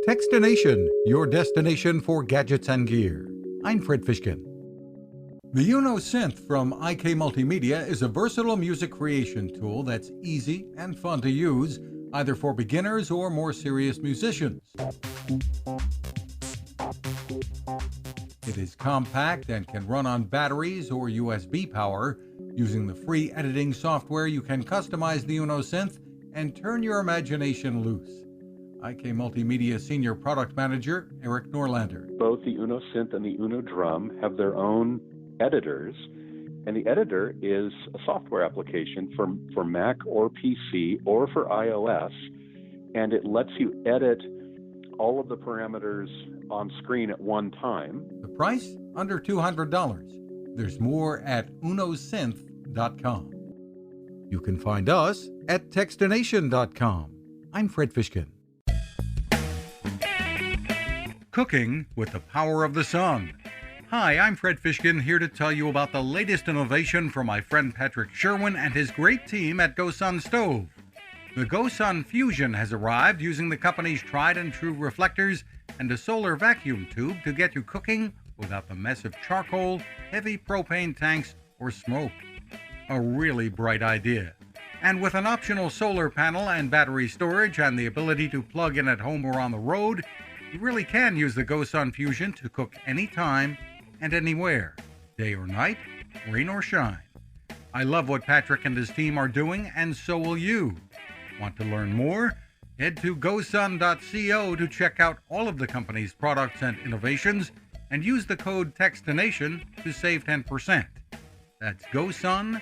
Techstination, your destination for gadgets and gear. I'm Fred Fishkin. The UNO Synth from IK Multimedia is a versatile music creation tool that's easy and fun to use, either for beginners or more serious musicians. It is compact and can run on batteries or USB power. Using the free editing software, you can customize the UNO Synth and turn your imagination loose. IK Multimedia Senior Product Manager, Erik Norlander. Both the UNO Synth and the UNO Drum have their own editors, and the editor is a software application for Mac or PC or for iOS, and it lets you edit all of the parameters on screen at one time. The price? Under $200. There's more at unosynth.com. You can find us at Techstination.com. I'm Fred Fishkin. Cooking with the power of the sun. Hi, I'm Fred Fishkin, here to tell you about the latest innovation from my friend Patrick Sherwin and his great team at GoSun Stove. The GoSun Fusion has arrived using the company's tried and true reflectors and a solar vacuum tube to get you cooking without the mess of charcoal, heavy propane tanks, or smoke. A really bright idea. And with an optional solar panel and battery storage and the ability to plug in at home or on the road, you really can use the GoSun Fusion to cook anytime and anywhere, day or night, rain or shine. I love what Patrick and his team are doing, and so will you. Want to learn more? Head to gosun.co to check out all of the company's products and innovations and use the code Techstination to save 10%. That's gosun.co.